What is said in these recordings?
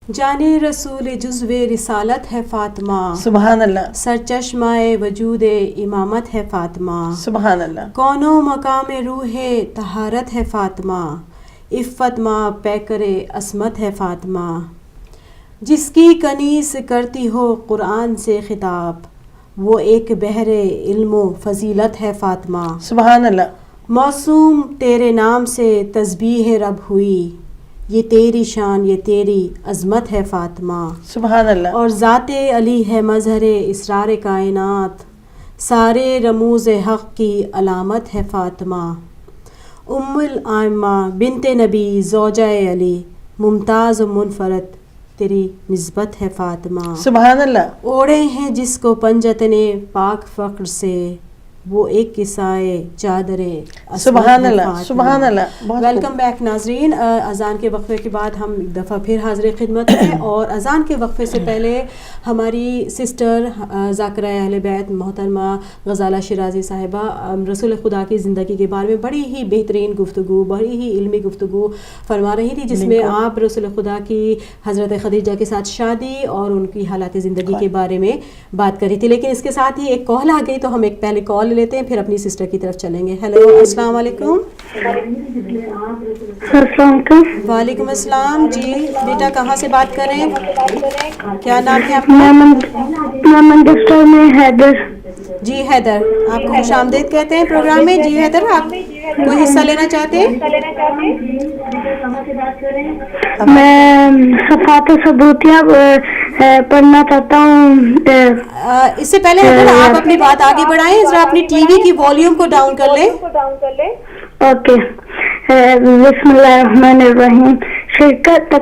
جانے رسول جزو رسالت ہے فاطمہ، سبحان اللہ، سرچشمہ وجود امامت ہے فاطمہ، سبحان اللہ، کون و مقام روح طہارت ہے فاطمہ، عفت ماں پیکر عصمت ہے فاطمہ، جس کی کنیز کرتی ہو قرآن سے خطاب، وہ ایک بحر علم و فضیلت ہے فاطمہ، سبحان اللہ، موسوم تیرے نام سے تسبیح رب ہوئی، یہ تیری شان یہ تیری عظمت ہے فاطمہ، سبحان اللہ، اور ذات علی ہے مظہر اسرار کائنات، سارے رموز حق کی علامت ہے فاطمہ، ام الائمہ بنت نبی زوجہ علی، ممتاز و منفرد تیری نسبت ہے فاطمہ، سبحان اللہ، اوڑے ہیں جس کو پنجتنے پاک فخر سے، وہ ایک کسائے چادر سبحان اللہ، سبحان اللہ، بہت ویلکم بیک ناظرین، اذان کے وقفے کے بعد ہم ایک دفعہ پھر حاضر خدمت ہیں، اور اذان کے وقفے سے پہلے ہماری سسٹر ذاکرہ اہل بیت محترمہ غزالہ شیرازی صاحبہ رسول خدا کی زندگی کے بارے میں بڑی ہی بہترین گفتگو، بڑی ہی علمی گفتگو فرما رہی تھی، جس میں آپ رسول خدا کی حضرت خدیجہ کے ساتھ شادی اور ان کی حالات زندگی کے بارے میں بات کری تھی، لیکن اس کے ساتھ ہی ایک کال آ گئی تو ہم ایک پہلے کال لیتے ہیں پھر اپنی سسٹر کی طرف چلیں گے۔ ہیلو، السلام علیکم۔ السلام علیکم۔ وعلیکم السلام، جی بیٹا کہاں سے بات کر رہے ہیں؟ کیا نام ہے آپ کا؟ میں مانچسٹر میں حیدر۔ جی حیدر، آپ کو خوش آمدید کہتے ہیں پروگرام میں۔ جی حیدر، آپ کوئی حصہ لینا چاہتے ہیں؟ میں صفات و ثبوتیاں پڑھنا چاہتا ہوں۔ اس سے پہلے حیدر آپ اپنی بات آگے بڑھائیں، ذرا اپنی ٹی وی کی والیوم کو ڈاؤن کر لیں۔ اوکے، بسم اللہ الرحمن الرحیم۔ شرکت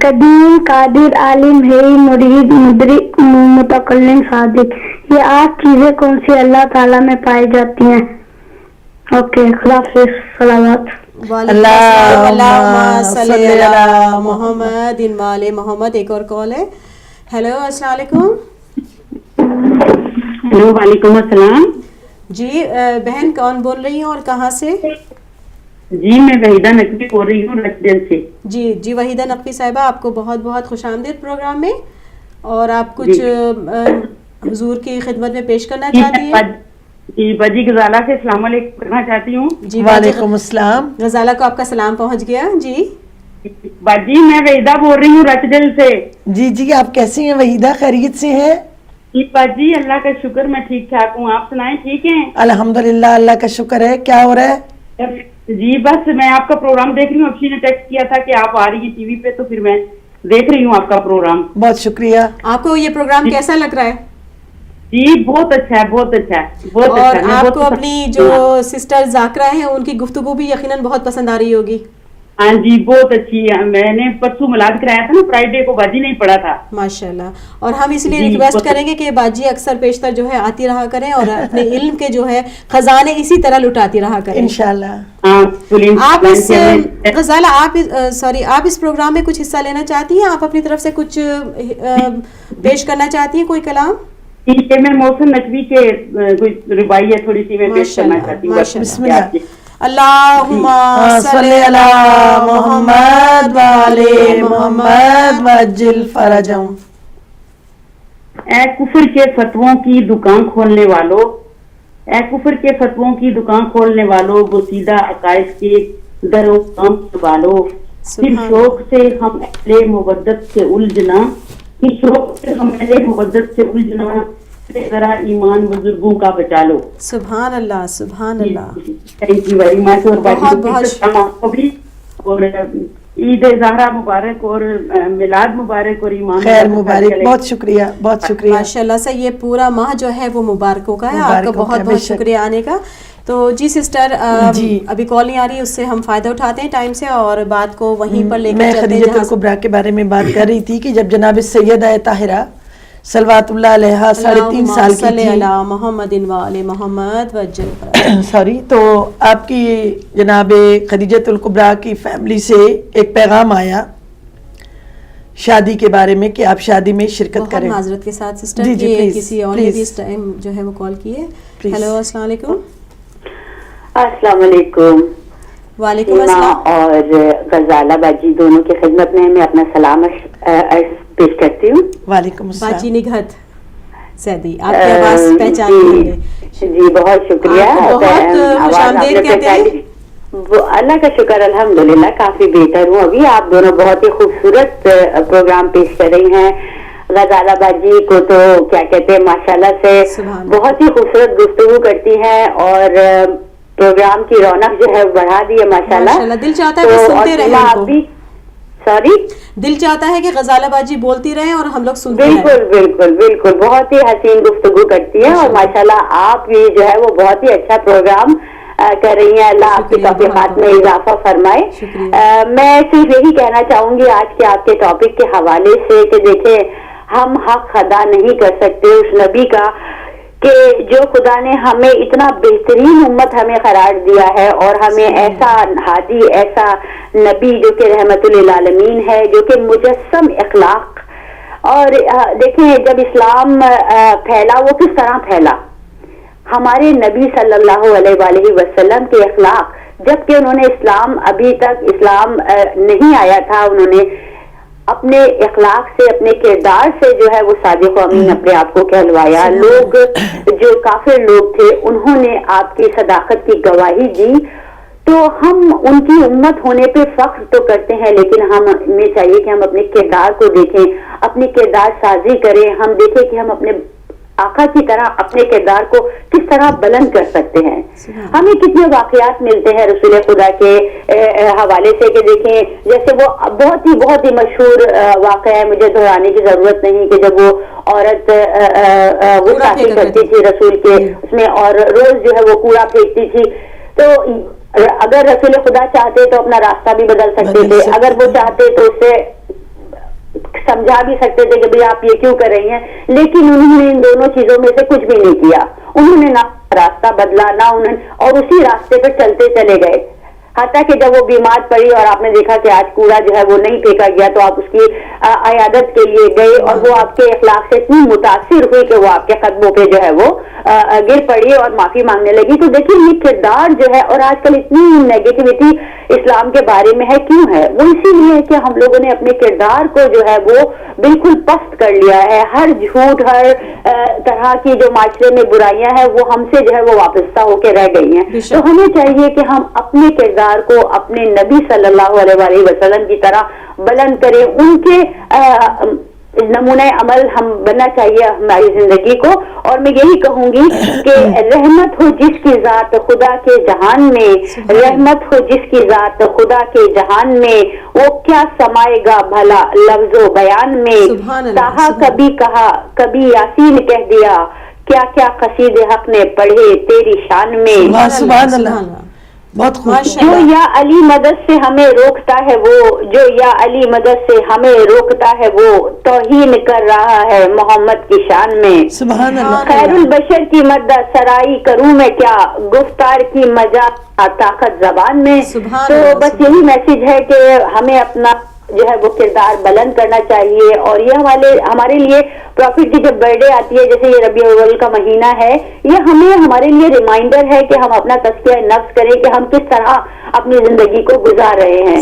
قدیم قادر عالم ہے مرید مدرک متکلم صادق، یہ 8 چیزیں کون سی اللہ تعالیٰ میں پائی جاتی ہیں؟ اوکے، خدا حافظ، صلوات۔ اللہم صلی علی محمد وعلی محمد۔ ایک اور کال ہے۔ ہیلو، السلام علیکم۔ ہیلو، وعلیکم السلام۔ جی بہن کون بول رہی ہیں اور کہاں سے؟ جی میں وحیدہ نقوی بول رہی ہوں رچدل سے۔ جی وحیدہ نقوی صاحبہ، آپ کو بہت بہت خوش آمدید پروگرام میں، اور آپ کچھ حضور کی خدمت میں پیش کرنا چاہتی ہیں؟ جی باجی غزالہ سے السلام علیکم کرنا چاہتی ہوں۔ جی وعلیکم السلام۔ غزالہ کو آپ کا سلام پہنچ گیا۔ جی باجی میں وحیدہ بول رہی ہوں رچدل سے۔ جی آپ کیسی ہیں وحیدہ، خیریت سے ہیں؟ جی باجی اللہ کا شکر میں ٹھیک ٹھاک ہوں، آپ سنائیں ٹھیک ہیں؟ الحمدللہ اللہ کا شکر ہے۔ کیا ہو رہا ہے؟ جی بس میں آپ کا پروگرام دیکھ رہی ہوں، افشی نے ٹیکسٹ کیا تھا کہ آپ آ رہی ہیں ٹی وی پہ، تو پھر میں دیکھ رہی ہوں آپ کا پروگرام۔ بہت شکریہ۔ آپ کو یہ پروگرام کیسا لگ رہا ہے؟ جی بہت اچھا ہے، بہت اچھا ہے، بہت اچھا ہے۔ اور آپ کو اپنی جو سسٹر ذاکرہ ہیں ان کی گفتگو بھی یقیناً بہت پسند آ رہی ہوگی۔ ہاں جی بہت اچھی ہے، میں نے پرسوں ملاد کرایا تھا نا، فرائیڈے کو باجی نہیں پڑھا تھا۔ ماشاءاللہ، اور ہم اس لیے ریکویسٹ کریں گے کہ باجی اکثر بیشتر جو ہے آتی رہا کریں اور اپنے علم کے جو ہے خزانے اسی طرح لٹاتی رہا کریں انشاءاللہ۔ آپ اس غزالہ آپ اس پروگرام میں کچھ حصہ لینا چاہتی ہیں؟ آپ اپنی طرف سے کچھ پیش کرنا چاہتی ہیں، کوئی کلام؟ ٹھیک ہے، میں محسن نقوی کے کوئی ربائی ہے تھوڑی سی میں پیش کرنا چاہتی ہوں۔ بسم اللہ۔ اللہم صلی علی محمد وعلی محمد وعجل فرجہم۔ اے کفر کے فتووں کی دکان کھولنے والوں، اے کفر کے فتووں کی دکان کھولنے والوں، گسیدہ عقائد کے در و کام سنبھالو، پھر شوق سے ہم اہل مبدت سے الجھنا، پھر شوق سے ہم اہل مبدت سے الجھنا، ذرا ایمان بزرگوں کا بچا لو۔ سبحان اللہ، سبحان اللہ۔ تھینک یو ویری مچ، اور آپ کو بھی، اور عید زہرا مبارک اور میلاد مبارک اور ایمان خیر مبارک۔ بہت شکریہ، بہت شکریہ۔ ماشاءاللہ سے یہ پورا ماہ جو ہے وہ مبارکوں کا ہے، آپ کا بہت بہت شکریہ آنے کا۔ تو جی سسٹر، ابھی کال نہیں آ رہی، اس سے ہم فائدہ اٹھاتے ہیں ٹائم سے اور بات کو وہیں پر لے کے چلتے ہیں۔ میں خدیجہ الکبریٰ کے بارے میں بات کر رہی تھی کہ جب جناب سیدہ طاہرہ صلوات اللہ علیہ 3.5 سال کی تھی، محمد وعلی محمد وجل سوری، تو آپ کی جناب خدیجہ الکبریٰ کی فیملی سے ایک پیغام آیا شادی کے بارے میں کہ آپ شادی میں شرکت کریں۔ معذرت کے ساتھ سسٹر، یہ کسی اور نے بھی اس ٹائم جو ہے وہ کال کی ہے۔ ہیلو، السلام علیکم۔ السلام علیکم۔ وعلیکم السلام. اور غزالہ باجی دونوں کی خدمت میں اپنا سلام عرض پیش کرتی ہوں. وعلیکم السلام. باجی نگہت سیدی آپ کی آواز پہچان لیے. جی بہت شکریہ. بہت خوش آمدید کہتے ہیں. اللہ کا شکر الحمدللہ کافی بہتر ہوں. ابھی آپ دونوں بہت ہی خوبصورت پروگرام پیش کر رہی ہیں. غزالہ باجی کو تو کیا کہتے ہیں ماشاءاللہ سے بہت ہی خوبصورت گفتگو کرتی ہیں اور پروگرام کی رونق جو ہے بڑھا دی ہے ماشاءاللہ. دل چاہتا ہے کہ سنتے رہیں. سوری دل چاہتا ہے کہ غزالہ باجی بولتی رہیں اور ہم لوگ سنتے رہیں. بالکل بالکل بالکل بہت ہی حسین گفتگو کرتی ہے اور ماشاءاللہ آپ بھی جو ہے وہ بہت ہی اچھا پروگرام کر رہی ہیں. اللہ آپ کی توفیقات میں اضافہ فرمائے. میں صرف یہی کہنا چاہوں گی آج کے آپ کے ٹاپک کے حوالے سے کہ دیکھیں ہم حق ادا نہیں کر سکتے اس نبی کا کہ جو خدا نے ہمیں اتنا بہترین امت ہمیں قرار دیا ہے اور ہمیں ایسا ہادی ایسا نبی جو کہ رحمت للعالمین ہے جو کہ مجسم اخلاق. اور دیکھیں جب اسلام پھیلا وہ کس طرح پھیلا. ہمارے نبی صلی اللہ علیہ وآلہ وسلم کے اخلاق جبکہ انہوں نے اسلام ابھی تک اسلام نہیں آیا تھا انہوں نے اپنے اخلاق سے اپنے کردار سے جو ہے وہ صادق و امین اپنے آپ کو کہلوایا. لوگ جو کافر لوگ تھے انہوں نے آپ کی صداقت کی گواہی دی. تو ہم ان کی امت ہونے پہ فخر تو کرتے ہیں لیکن ہمیں چاہیے کہ ہم اپنے کردار کو دیکھیں اپنی کردار سازی کریں. ہم دیکھیں کہ ہم اپنے آقا کی طرح اپنے کردار کو کس طرح بلند کر سکتے ہیں. ہمیں کتنے واقعات ملتے ہیں رسول خدا کے حوالے سے کہ دیکھیں جیسے وہ بہت ہی مشہور واقعہ ہے مجھے دہرانے کی ضرورت نہیں کہ جب وہ عورت غسل کرتی تھی رسول کے اس میں اور روز جو ہے وہ کوڑا پھینکتی تھی. تو اگر رسول خدا چاہتے تو اپنا راستہ بھی بدل سکتے تھے. اگر وہ چاہتے تو اس سے سمجھا بھی سکتے تھے کہ بھئی آپ یہ کیوں کر رہی ہیں. لیکن انہوں نے ان دونوں چیزوں میں سے کچھ بھی نہیں کیا. انہوں نے نہ راستہ بدلا نہ اور اسی راستے پر چلتے چلے گئے. حتیٰ کہ جب وہ بیمار پڑی اور آپ نے دیکھا کہ آج کوڑا جو ہے وہ نہیں پھینکا گیا تو آپ اس کی عیادت کے لیے گئے اور وہ آپ کے اخلاق سے اتنی متاثر ہوئی کہ وہ آپ کے قدموں پہ جو ہے وہ گر پڑی اور معافی مانگنے لگی. تو دیکھیں یہ کردار جو ہے اور آج کل اتنی نیگیٹیوٹی اسلام کے بارے میں ہے کیوں ہے وہ اسی لیے کہ ہم لوگوں نے اپنے کردار کو جو ہے وہ بالکل پست کر لیا ہے. ہر جھوٹ ہر طرح کی جو معاشرے میں برائیاں ہیں وہ ہم سے جو ہے وہ وابستہ ہو کے رہ گئی ہیں. تو ہمیں چاہیے کہ ہم اپنے کردار کو اپنے نبی صلی اللہ علیہ وآلہ وسلم کی طرح بلند کریں. ان کے نمونہ عمل ہم بننا چاہیے ہماری زندگی کو. اور میں یہی کہوں گی کہ رحمت ہو جس کی ذات خدا کے جہان میں رحمت ہو جس کی ذات خدا کے جہان میں وہ کیا سمائے گا بھلا لفظ و بیان میں. تاہا کبھی کہا کبھی یاسین کہہ دیا کیا کیا قصید حق نے پڑھے تیری شان میں. سبحان اللہ بہت خوش. جو یا علی مدد سے ہمیں روکتا ہے وہ جو یا علی مدد سے ہمیں روکتا ہے وہ توہین کر رہا ہے محمد کی شان میں. سبحان اللہ. خیر البشر کی مدہ سرائی کروں میں کیا گفتار کی مجا طاقت زبان میں. تو بس یہی میسج ہے کہ ہمیں اپنا جو ہے وہ کردار بلند کرنا چاہیے. اور یہ ہمارے لیے پروفٹ کی جب برتھ ڈے آتی ہے جیسے یہ ربیع الاول کا مہینہ ہے یہ ہمارے لیے ریمائنڈر ہے کہ ہم اپنا تزکیہ نفس کریں کہ ہم کس طرح اپنی زندگی کو گزار رہے ہیں.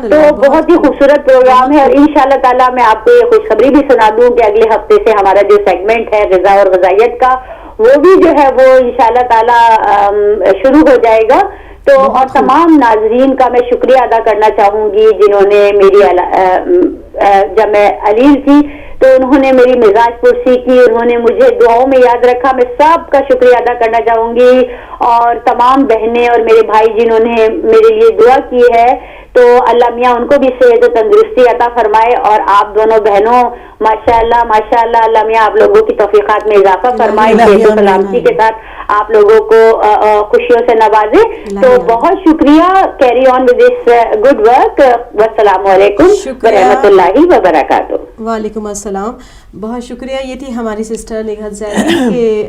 تو بہت ہی خوبصورت پروگرام ہے اور انشاءاللہ تعالیٰ میں آپ کو یہ خوشخبری بھی سنا دوں کہ اگلے ہفتے سے ہمارا جو سیگمنٹ ہے غذا اور غذائیت کا وہ بھی جو ہے وہ انشاءاللہ تعالیٰ شروع ہو جائے گا. تو اور تمام ناظرین کا میں شکریہ ادا کرنا چاہوں گی جنہوں نے میری جب میں علیل تھی تو انہوں نے میری مزاج پرسی کی انہوں نے مجھے دعاؤں میں یاد رکھا. میں سب کا شکریہ ادا کرنا چاہوں گی اور تمام بہنیں اور میرے بھائی جنہوں نے میرے لیے دعا کی ہے تو اللہ میاں ان کو بھی صحت و تندرستی عطا فرمائے. اور آپ دونوں بہنوں ماشاء اللہ اللہ میاں آپ لوگوں کی توفیقات میں اضافہ فرمائے. صحت و سلامتی کے ساتھ آپ لوگوں کو خوشیوں سے نوازے. تو بہت شکریہ. Carry on with this good work. والسلام علیکم ورحمۃ اللہ وبرکاتہ. وعلیکم السلام. بہت شکریہ. یہ تھی ہماری سسٹر نگہت زیدی کہ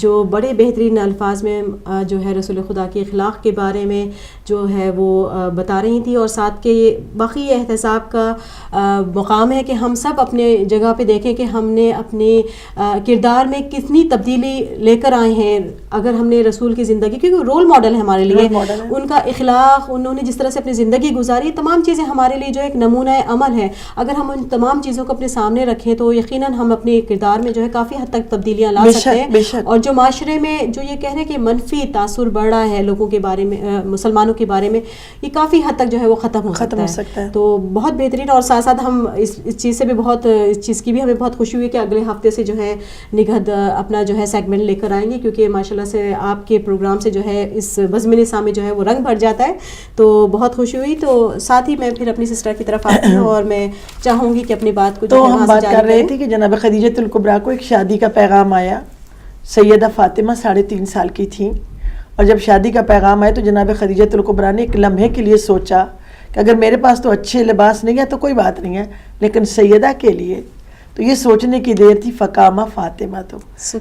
جو بڑے بہترین الفاظ میں جو ہے رسول خدا کے اخلاق کے بارے میں جو ہے وہ بتا بتا رہی تھیں, اور ساتھ کے باقی احتساب کا مقام ہے کہ ہم سب اپنے جگہ پہ دیکھیں کہ ہم نے اپنے کردار میں کتنی تبدیلی لے کر آئے ہیں. اگر ہم نے رسول کی زندگی, کیونکہ رول ماڈل ہے ہمارے لیے, ان کا اخلاق, انہوں نے جس طرح سے اپنی زندگی گزاری, تمام چیزیں ہمارے لیے جو ایک نمونہ عمل ہے. اگر ہم ان تمام چیزوں کو اپنے سامنے رکھیں تو یقیناً ہم اپنے کردار میں جو ہے کافی حد تک تبدیلیاں لا سکتے ہیں. اور جو معاشرے میں جو یہ کہہ رہے ہیں کہ منفی تاثر بڑھ رہا ہے لوگوں کے بارے میں, مسلمانوں کے بارے میں, یہ کافی حد تک جو ہے وہ ختم ہو سکتا ہے. تو بہت بہترین. اور ساتھ ساتھ ہم اس چیز سے بھی بہت, اس چیز کی بھی ہمیں بہت خوشی ہوئی کہ اگلے ہفتے سے جو ہے نگہت اپنا جو ہے سیگمنٹ لے کر آئیں گے, کیونکہ ماشاءاللہ سے آپ کے پروگرام سے جو ہے اس بزم نساء میں جو ہے وہ رنگ بھر جاتا ہے. تو بہت خوشی ہوئی. تو ساتھ ہی میں پھر اپنی سسٹر کی طرف آتی ہوں اور میں چاہوں گی کہ اپنی بات کو جو ہے ہم بات کر رہے تھے کہ جناب خدیجۃ الکبریٰ کو ایک شادی کا پیغام آیا. سیدہ فاطمہ 3.5 سال کی تھیں, اور جب شادی کا پیغام آیا تو جناب خدیجۃ الکبریٰ نے ایک لمحے کے لیے سوچا کہ اگر میرے پاس تو اچھے لباس نہیں ہے تو کوئی بات نہیں ہے, لیکن سیدہ کے لیے تو یہ سوچنے کی دیر تھی. فقامہ فاطمہ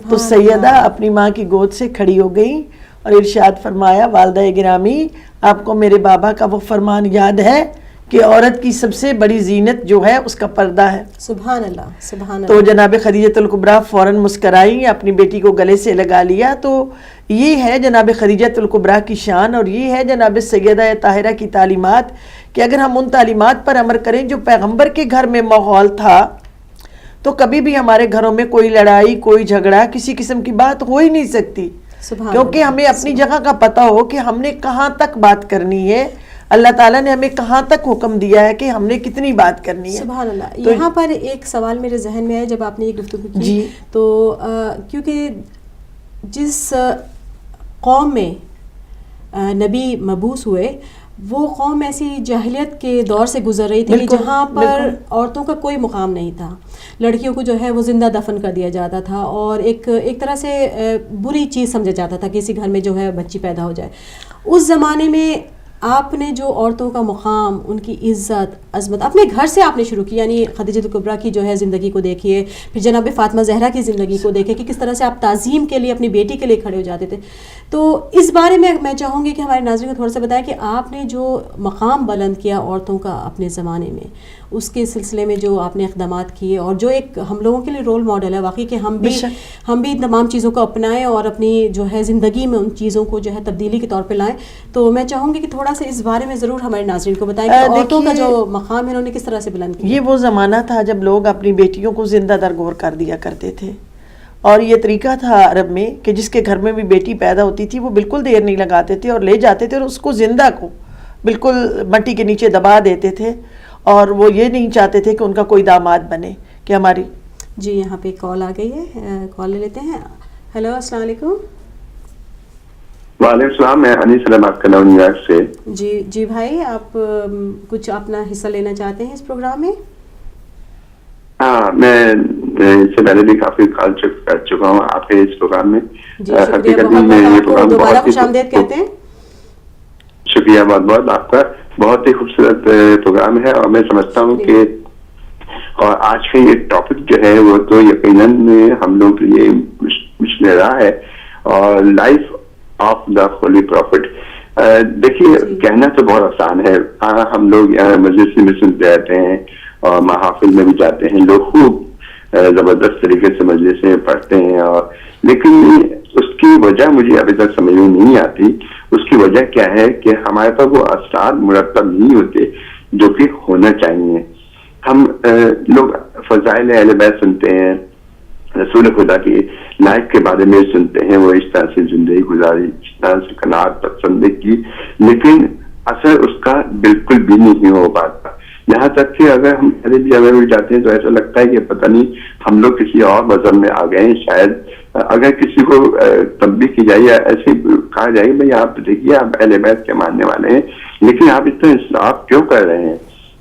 تو سیدہ اپنی ماں کی گود سے کھڑی ہو گئی اور ارشاد فرمایا, والدہ گرامی آپ کو میرے بابا کا وہ فرمان یاد ہے کہ عورت کی سب سے بڑی زینت جو ہے اس کا پردہ ہے. سبحان اللہ, سبحان اللہ. تو جناب خدیجۃ الکبریٰ فوراً مسکرائی, اپنی بیٹی کو گلے سے لگا لیا. تو یہ ہے جناب خدیجۃ الکبریٰ کی شان, اور یہ ہے جناب سیدہ طاہرہ کی تعلیمات, کہ اگر ہم ان تعلیمات پر عمل کریں جو پیغمبر کے گھر میں ماحول تھا تو کبھی بھی ہمارے گھروں میں کوئی لڑائی, کوئی جھگڑا, کسی قسم کی بات ہو ہی نہیں سکتی, کیونکہ ہمیں اپنی جگہ کا پتہ ہو کہ ہم نے کہاں تک بات کرنی ہے. اللہ تعالیٰ نے ہمیں کہاں تک حکم دیا ہے کہ ہم نے کتنی بات کرنی ہے. سبحان اللہ. یہاں پر ایک سوال میرے ذہن میں ہے جب آپ نے یہ گفتگو کی, تو کیونکہ جس قوم میں نبی مبعوث ہوئے وہ قوم ایسی جاہلیت کے دور سے گزر رہی تھی جہاں پر عورتوں کا کوئی مقام نہیں تھا, لڑکیوں کو جو ہے وہ زندہ دفن کر دیا جاتا تھا, اور ایک طرح سے بری چیز سمجھا جاتا تھا کسی گھر میں جو ہے بچی پیدا ہو جائے. اس زمانے میں آپ نے جو عورتوں کا مقام, ان کی عزت, عظمت اپنے گھر سے آپ نے شروع کی, یعنی خدیجہ الکبریٰ کی جو ہے زندگی کو دیکھیے, پھر جناب فاطمہ زہرا کی زندگی کو دیکھیں کہ کس طرح سے آپ تعظیم کے لیے اپنی بیٹی کے لیے کھڑے ہو جاتے تھے. تو اس بارے میں چاہوں گی کہ ہمارے ناظرین کو تھوڑا سا بتائیں کہ آپ نے جو مقام بلند کیا عورتوں کا اپنے زمانے میں, اس کے سلسلے میں جو آپ نے اقدامات کیے, اور جو ایک ہم لوگوں کے لیے رول ماڈل ہے واقعی کہ ہم بھی تمام چیزوں کو اپنائیں اور اپنی جو ہے زندگی میں ان چیزوں کو جو ہے تبدیلی کے طور پہ لائیں. تو میں چاہوں گی کہ تھوڑا سا اس بارے میں ضرور ہمارے ناظرین کو بتائیں کہ عورتوں کا جو مقام ہے انہوں نے کس طرح سے بلند کیا. یہ وہ زمانہ تھا جب لوگ اپنی بیٹیوں کو زندہ درگور کر دیا کرتے تھے, اور یہ طریقہ تھا عرب میں کہ جس کے گھر میں بھی بیٹی پیدا ہوتی تھی وہ بالکل دیر نہیں لگاتے تھے اور لے جاتے تھے, اور اس کو زندہ کو بالکل مٹی کے نیچے دبا دیتے تھے, اور وہ یہ نہیں چاہتے تھے کہ ان کا کوئی داماد بنے. کہ ہماری جی یہاں پہ کال آ گئی ہے, کال لے لیتے ہیں. ہیلو, السلام علیکم. وعلیکم السلام, میں انیس علیہ بات کر رہا ہوں نیو یارک سے. جی بھائی, آپ کچھ اپنا حصہ لینا چاہتے ہیں اس پروگرام میں؟ ہاں, میں اس سے پہلے بھی کافی کال کر چکا ہوں آپ کے اس پروگرام میں. جی شکریہ, بہت بہت دوبارہ خوش آمدید کہتے ہیں. شکریہ بہت بہت آپ کا, بہت ہی خوبصورت پروگرام ہے, اور میں سمجھتا ہوں کہ اور آج کا یہ ٹاپک جو ہے وہ تو یقیناً ہم لوگ کے لیے مشن راہ ہے, اور life of the holy prophet. دیکھیے کہنا تو بہت آسان ہے, ہم لوگ یہاں مجلس میں سنتے رہتے ہیں اور محافل میں بھی جاتے ہیں, لوگ خوب زبردست طریقے سے مجلس میں پڑھتے ہیں, اور لیکن اس کی وجہ مجھے ابھی تک سمجھ میں نہیں آتی. اس کی وجہ کیا ہے کہ ہمارے پاس وہ اثرات مرتب نہیں ہوتے جو کہ ہونا چاہیے. ہم لوگ فضائل اہل بیت سنتے ہیں, رسول خدا کی لائف کے بارے میں سنتے ہیں, وہ اس طرح سے زندگی گزاری, اس طرح سے قناعت پسند کی, لیکن اثر اس کا بالکل بھی نہیں ہو پاتا. یہاں تک کہ اگر ہم بھی اگر جاتے ہیں تو ایسا لگتا ہے کہ پتہ نہیں ہم لوگ کسی اور مذہب میں آ گئے ہیں شاید. اگر کسی کو تنبیہ کی جائے یا ایسے کہا جائے بھائی آپ دیکھیے آپ اہل بیت کے ماننے والے ہیں, لیکن آپ اتنا انصاف کیوں کر رہے ہیں؟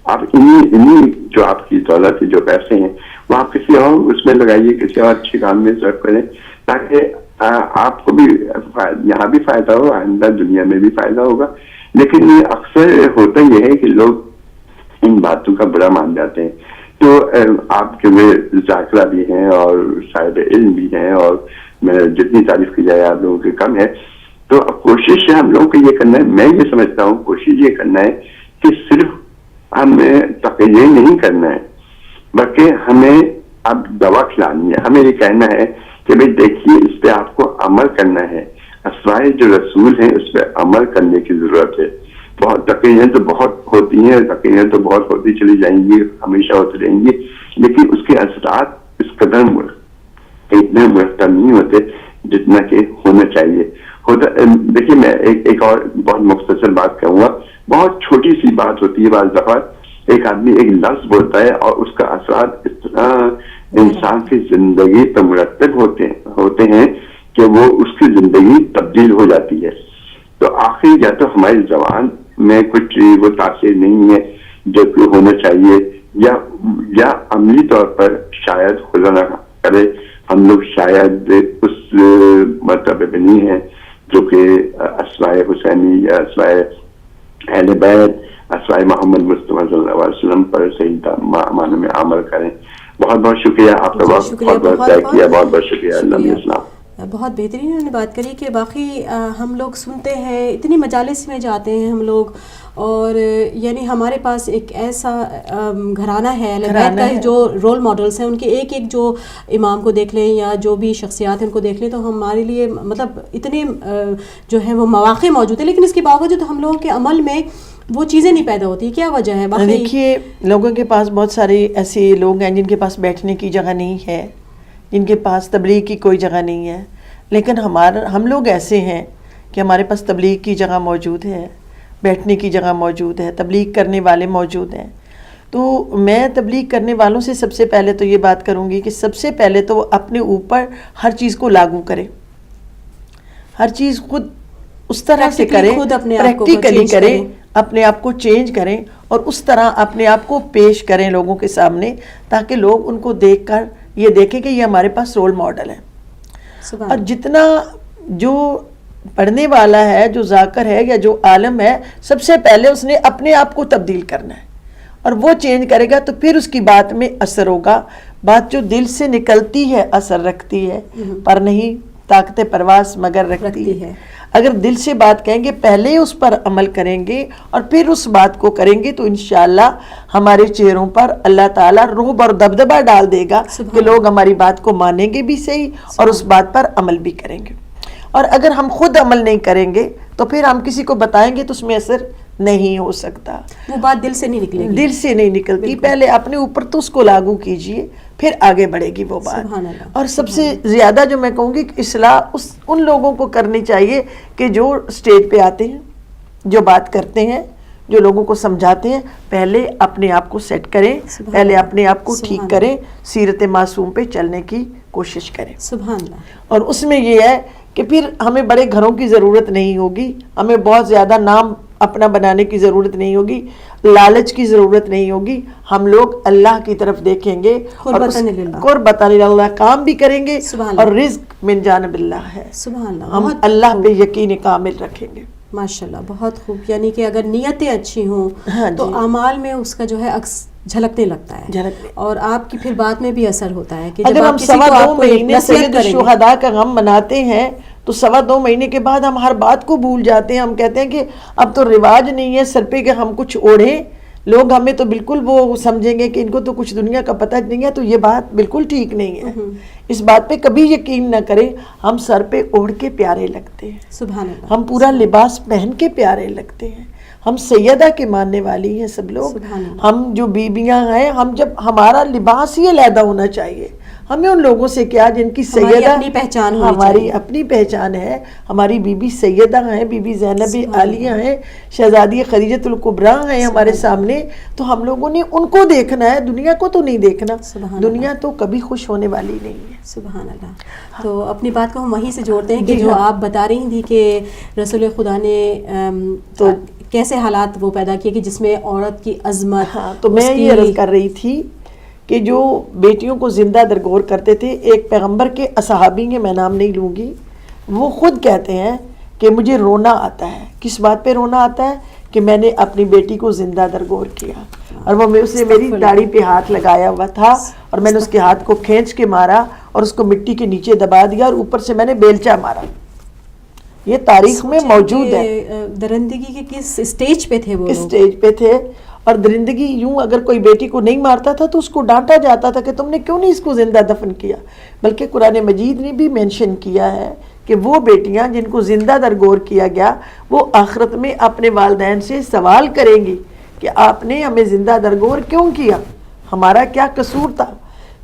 آپ انہی جو آپ کی دولت جو پیسے ہیں وہ آپ کسی اور اس میں لگائیے, کسی اور اچھے کام میں صرف کریں, تاکہ آپ کو بھی یہاں بھی فائدہ ہو, آئندہ دنیا میں بھی فائدہ ہوگا. لیکن اکثر ہوتا یہ ہے کہ لوگ ان باتوں کا برا مان جاتے ہیں. تو آپ کے میں ذاکرہ بھی ہیں اور صاحب علم بھی ہیں, اور میں جتنی تعریف کی جائے آپ لوگوں کی کم ہے. تو اب کوشش ہے ہم لوگوں کو یہ کرنا ہے, میں یہ سمجھتا ہوں کوشش یہ کرنا ہے کہ صرف ہمیں تقریر نہیں کرنا ہے بلکہ ہمیں اب دوا کھلانی ہے. ہمیں یہ کہنا ہے کہ بھائی دیکھیے اس پہ آپ کو عمل کرنا ہے, اسرائے جو رسول ہیں اس پہ عمل کرنے کی ضرورت ہے. بہت تقریریں تو بہت ہوتی ہیں, تقریریں تو بہت ہوتی چلی جائیں گی, ہمیشہ ہوتی رہیں گی, لیکن اس کے اثرات اس قدر اتنے مرتب نہیں ہوتے جتنا کہ ہونا چاہیے. دیکھیے میں ایک اور بہت مختصر بات کہوں گا. بہت چھوٹی سی بات ہوتی ہے, بعض دفعہ ایک آدمی ایک لفظ بولتا ہے اور اس کا اثرات اس طرح انسان کی زندگی پر مرتب ہوتے ہیں کہ وہ اس کی زندگی تبدیل ہو جاتی ہے. تو آخر یا تو ہماری زبان میں کچھ وہ تاثیر نہیں ہے جو کہ ہونا چاہیے, یا عملی طور پر شاید خدا نہ کرے ہم لوگ شاید اس مرتبے پہ نہیں ہیں جو کہ اسرائے حسینی یا اسرائے اہل بیت, اسرائے محمد مصطفیٰ صلی اللہ علیہ وسلم پر صحیح معنی میں عمل کریں. بہت بہت شکریہ آپ کا وقت بہت بہت طے کیا, بہت بہت شکریہ. اللہ السلام. بہت بہترین انہوں نے بات کری کہ باقی ہم لوگ سنتے ہیں, اتنی مجالس میں جاتے ہیں ہم لوگ, اور یعنی ہمارے پاس ایک ایسا گھرانہ ہے اہل بیت کا جو رول ماڈلس ہیں, ان کے ایک ایک جو امام کو دیکھ لیں یا جو بھی شخصیات ہیں ان کو دیکھ لیں تو ہمارے لیے مطلب اتنے جو ہیں وہ مواقع موجود ہیں, لیکن اس کے باوجود ہم لوگوں کے عمل میں وہ چیزیں نہیں پیدا ہوتی. کیا وجہ ہے؟ دیکھیے لوگوں کے پاس بہت سارے ایسے لوگ ہیں جن کے پاس بیٹھنے کی جگہ نہیں ہے, جن کے پاس تبلیغ کی کوئی جگہ نہیں ہے, لیکن ہم لوگ ایسے ہیں کہ ہمارے پاس تبلیغ کی جگہ موجود ہے, بیٹھنے کی جگہ موجود ہے, تبلیغ کرنے والے موجود ہیں. تو میں تبلیغ کرنے والوں سے سب سے پہلے تو یہ بات کروں گی کہ سب سے پہلے تو وہ اپنے اوپر ہر چیز کو لاگو کریں, ہر چیز خود اس طرح سے کریں, پریکٹیکلی کریں, اپنے آپ کو چینج کریں اور اس طرح اپنے آپ کو پیش کریں لوگوں کے سامنے, تاکہ لوگ ان کو دیکھ کر یہ دیکھیں کہ یہ ہمارے پاس رول ماڈل ہے. اور جتنا جو پڑھنے والا ہے, جو ذاکر ہے یا جو عالم ہے, سب سے پہلے اس نے اپنے آپ کو تبدیل کرنا ہے, اور وہ چینج کرے گا تو پھر اس کی بات میں اثر ہوگا. بات جو دل سے نکلتی ہے اثر رکھتی ہے, پر نہیں طاقت پرواز مگر رکھتی ہے. اگر دل سے بات کہیں گے, پہلے اس پر عمل کریں گے اور پھر اس بات کو کریں گے, تو انشاءاللہ ہمارے چہروں پر اللہ تعالیٰ رعب اور دبدبہ ڈال دے گا کہ لوگ ہماری بات کو مانیں گے بھی صحیح اور اس بات پر عمل بھی کریں گے. اور اگر ہم خود عمل نہیں کریں گے تو پھر ہم کسی کو بتائیں گے تو اس میں اثر نہیں ہو سکتا. وہ بات دل سے نہیں نکلے گی, دل سے نہیں نکلتی. پہلے اپنے اوپر تو اس کو لاگو کیجئے, پھر آگے بڑھے گی وہ بات. اور سب سے زیادہ جو میں کہوں گی کہ اصلاح ان لوگوں کو کرنی چاہیے کہ جو اسٹیج پہ آتے ہیں, جو بات کرتے ہیں, جو لوگوں کو سمجھاتے ہیں, پہلے اپنے آپ کو سیٹ کریں, پہلے اپنے آپ کو ٹھیک کریں, سیرت معصوم پہ چلنے کی کوشش کریں. سبحان اللہ. اور اس میں یہ ہے کہ پھر ہمیں بڑے گھروں کی ضرورت نہیں ہوگی, ہمیں بہت زیادہ نام اپنا بنانے کی ضرورت نہیں ہوگی, لالچ کی ضرورت نہیں ہوگی. ہم لوگ اللہ کی طرف دیکھیں گے, قربتاً اللہ کام بھی کریں گے, اور رزق من جانب اللہ ہے. سبحان اللہ. ہم اللہ پہ یقین کامل رکھیں گے. ماشاءاللہ, بہت خوب. یعنی کہ اگر نیتیں اچھی ہوں تو اعمال میں اس کا جو ہے عکس جھلکنے لگتا ہے, اور آپ کی پھر بات میں بھی اثر ہوتا ہے. کہ اگر ہم 2.5 مہینے سید الشہداء کا غم مناتے ہیں تو 2.5 مہینے کے بعد ہم ہر بات کو بھول جاتے ہیں. ہم کہتے ہیں کہ اب تو رواج نہیں ہے سر پہ کہ ہم کچھ اوڑھیں, لوگ ہمیں تو بالکل وہ سمجھیں گے کہ ان کو تو کچھ دنیا کا پتہ نہیں ہے. تو یہ بات بالکل ٹھیک نہیں ہے. اس بات پہ کبھی یقین نہ کریں. ہم سر پہ اوڑھ کے پیارے لگتے ہیں, سبحان اللہ, ہم پورا لباس پہن کے پیارے لگتے ہیں, ہم سیدہ کے ماننے والی ہیں سب لوگ. ہم جو بیبیاں ہیں, ہم جب ہمارا لباس ہی علیحدہ ہونا چاہیے. ہمیں ان لوگوں سے کیا جن کی سیدہ اپنی پہچان, ہماری اپنی پہچان ہے. ہماری بی بی سیدہ ہیں, بی بی زینب عالیہ ہیں, شہزادی خدیجۃ الکبریٰ ہیں ہمارے سامنے. تو ہم لوگوں نے ان کو دیکھنا ہے, دنیا کو تو نہیں دیکھنا. دنیا تو کبھی خوش ہونے والی نہیں ہے. سبحان اللہ. تو اپنی بات کو ہم وہیں سے جوڑتے ہیں کہ جو آپ بتا رہی تھی کہ رسول خدا نے تو کیسے حالات وہ پیدا کیے کہ جس میں عورت کی عظمت. تو میں یہ عرض کر رہی تھی کہ جو بیٹیوں کو زندہ درگور کرتے تھے, ایک پیغمبر کے اصحابی ہیں, میں نام نہیں لوں گی, وہ خود کہتے ہیں کہ مجھے رونا آتا ہے. کس بات پہ رونا آتا ہے؟ کہ میں نے اپنی بیٹی کو زندہ درگور کیا, اور وہ اس نے میری داڑھی پہ ہاتھ لگایا ہوا تھا, اور میں نے اس کے ہاتھ کو کھینچ کے مارا اور اس کو مٹی کے نیچے دبا دیا, اور اوپر سے میں نے بیلچا مارا. یہ تاریخ میں موجود ہے. درندگی کے کس اسٹیج پہ تھے وہ؟ کس اسٹیج پہ تھے. اور درندگی یوں اگر کوئی بیٹی کو نہیں مارتا تھا تو اس کو ڈانٹا جاتا تھا کہ تم نے کیوں نہیں اس کو زندہ دفن کیا. بلکہ قرآن مجید نے بھی مینشن کیا ہے کہ وہ بیٹیاں جن کو زندہ درگور کیا گیا وہ آخرت میں اپنے والدین سے سوال کریں گی کہ آپ نے ہمیں زندہ درگور کیوں کیا, ہمارا کیا قصور تھا.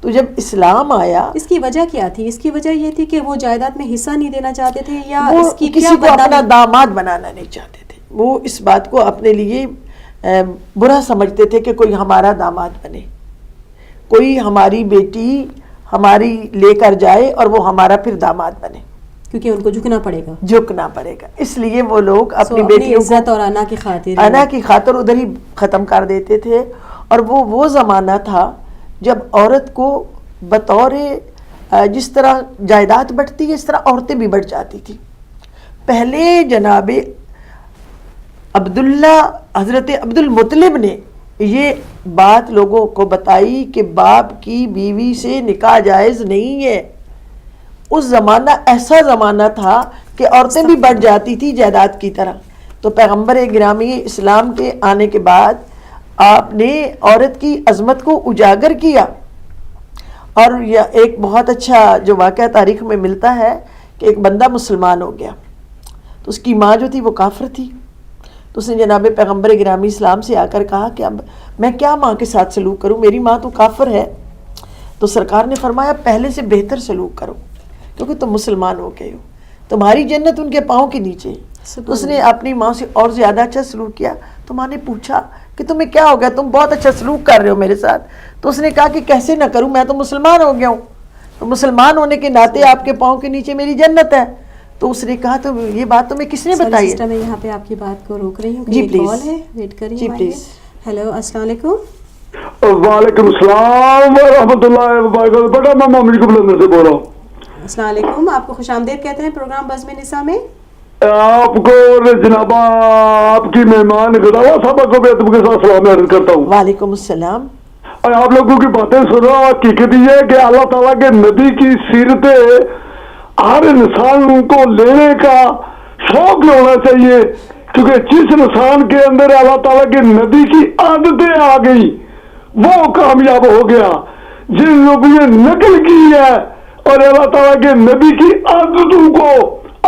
تو جب اسلام آیا, اس کی وجہ کیا تھی؟ اس کی وجہ یہ تھی کہ وہ جائیداد میں حصہ نہیں دینا چاہتے تھے, یا وہ اس کی کسی کو اپنا داماد بنانا نہیں چاہتے تھے. وہ اس بات کو اپنے لیے برا سمجھتے تھے کہ کوئی ہمارا داماد بنے, کوئی ہماری بیٹی ہماری لے کر جائے اور وہ ہمارا پھر داماد بنے, کیونکہ ان کو جھکنا پڑے گا. اس لیے وہ لوگ اپنی بیٹیوں کو عزت اور انا کی خاطر ادھر ہی ختم کر دیتے تھے. اور وہ زمانہ تھا جب عورت کو بطور جس طرح جائیداد بڑھتی ہے اس طرح عورتیں بھی بڑھ جاتی تھی. پہلے جناب حضرت عبد المطلب نے یہ بات لوگوں کو بتائی کہ باپ کی بیوی سے نکاح جائز نہیں ہے. اس زمانہ ایسا زمانہ تھا کہ عورتیں بھی بڑھ جاتی تھی جائیداد کی طرح. تو پیغمبر گرامی اسلام کے آنے کے بعد آپ نے عورت کی عظمت کو اجاگر کیا. اور یہ ایک بہت اچھا جو واقعہ تاریخ میں ملتا ہے کہ ایک بندہ مسلمان ہو گیا, تو اس کی ماں جو تھی وہ کافر تھی. تو اس نے جناب پیغمبر گرامی اسلام سے آ کر کہا کہ اب میں کیا ماں کے ساتھ سلوک کروں, میری ماں تو کافر ہے. تو سرکار نے فرمایا پہلے سے بہتر سلوک کرو, کیونکہ تم مسلمان ہو گئے ہو, تمہاری جنت ان کے پاؤں کے نیچے. تو اس نے اپنی ماں سے اور زیادہ اچھا سلوک کیا. تو ماں نے پوچھا کہ تمہیں کیا ہو گیا, تم بہت اچھا سلوک کر رہے ہو میرے ساتھ. تو اس نے کہا کہ کیسے نہ کروں, میں تو مسلمان ہو گیا ہوں, تو مسلمان ہونے کے ناطے آپ کے پاؤں کے نیچے میری جنت ہے. تو اس نے کہا تو یہ بات تمہیں کس نے بتائی ہے؟ میں یہاں پہ آپ کی بات کو روک رہی ہوں. جی پلیز, کال ہے, ویٹ کریے. جی پلیز. ہیلو, السلام علیکم. وعلیکم السلام ورحمۃ اللہ وبرکاتہ. بیٹا میں مامری کو بلندر سے بول رہا ہوں. السلام علیکم, آپ کو خوش آمدید کہتے ہیں پروگرام بزم نساء میں. آپ کو اور جناب آپ کی مہمان غزالہ صاحبہ کو بھی ادب کے ساتھ سلام عرض کرتا ہوں. وعلیکم السلام. اور آپ لوگوں کی باتیں سن رہا ہوں, حقیقت یہ ہے کہ اللہ تعالیٰ کے نبی کی سیرت ہر انسان کو لینے کا شوق ہونا چاہیے, کیونکہ جس انسان کے اندر اللہ تعالیٰ کے نبی کی عادتیں آ گئی وہ کامیاب ہو گیا. جن لوگوں نے نقل کی ہے اور اللہ تعالیٰ کے نبی کی عادتوں کو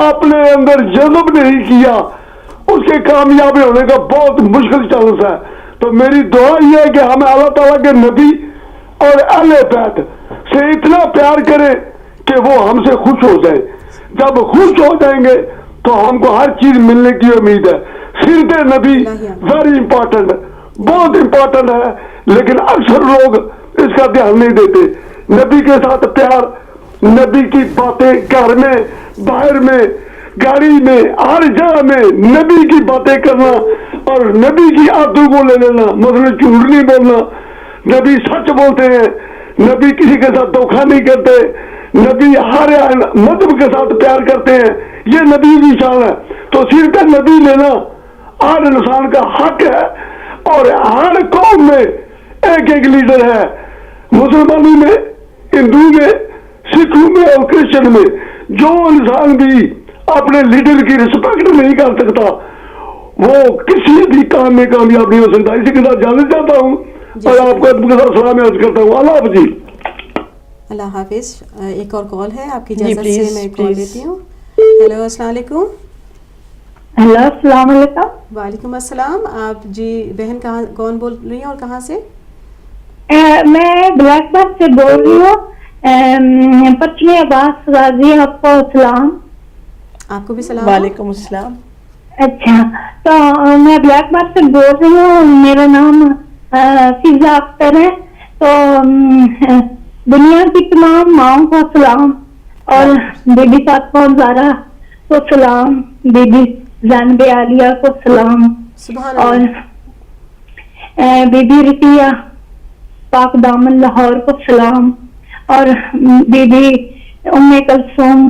اپنے اندر جذب نہیں کیا, اس کے کامیابی ہونے کا بہت مشکل چانس ہے. تو میری دعا یہ ہے کہ ہمیں اللہ تعالیٰ کے نبی اور اہل بیت سے اتنا پیار کریں کہ وہ ہم سے خوش ہو جائے. جب خوش ہو جائیں گے تو ہم کو ہر چیز ملنے کی امید ہے. سیرت نبی ویری امپورٹنٹ, بہت امپورٹنٹ ہے, لیکن اکثر لوگ اس کا دھیان نہیں دیتے. نبی کے ساتھ پیار, نبی کی باتیں گھر میں باہر میں گاڑی میں ہر جگہ میں نبی کی باتیں کرنا اور نبی کی عادتوں کو لے لینا. مطلب جھوٹ نہیں بولنا, نبی سچ بولتے ہیں, نبی کسی کے ساتھ دھوکہ نہیں کرتے, نبی ہر مذہب کے ساتھ پیار کرتے ہیں, یہ نبی کی شان ہے. تو سیرت نبی لینا ہر انسان کا حق ہے. اور ہر قوم میں ایک ایک لیڈر ہے, مسلمانوں میں, ہندو میں, سکھوں میں اور کرسچن میں. جو انسان بھی اپنے لیڈر کی رسپیکٹ نہیں کر سکتا وہ کسی بھی کام میں کامیاب نہیں ہو سکتا. اسی کے ساتھ جانا چاہتا ہوں اور آپ کو کے ساتھ سلام عرض کرتا ہوں. اللہ حافظ. جی اللہ حافظ. ایک اور کال ہے, آپ کی اجازت سے میں کال لیتی ہوں. ہیلو, السلام علیکم. ہیلو, السلام علیکم. وعلیکم السلام. آپ جی بہن کہاں, کون بول رہی ہیں اور کہاں سے؟ میں بلیک بک سے بول رہی ہوں. پچھلے عباس راضی, آپ کو سلام. آپ کو بھی سلام. وعلیکم السلام. اچھا, تو میں بلیک بک سے بول رہی ہوں. میرا نام فضا اختر ہے. تو دنیا کی تمام ماؤں کو سلام, اور بی بی فاطمہ زہرا کو سلام, بی بی زینب عالیہ کو سلام, اور بی بی رقیہ پاک دامن لاہور کو سلام, اور بی بی ام کلثوم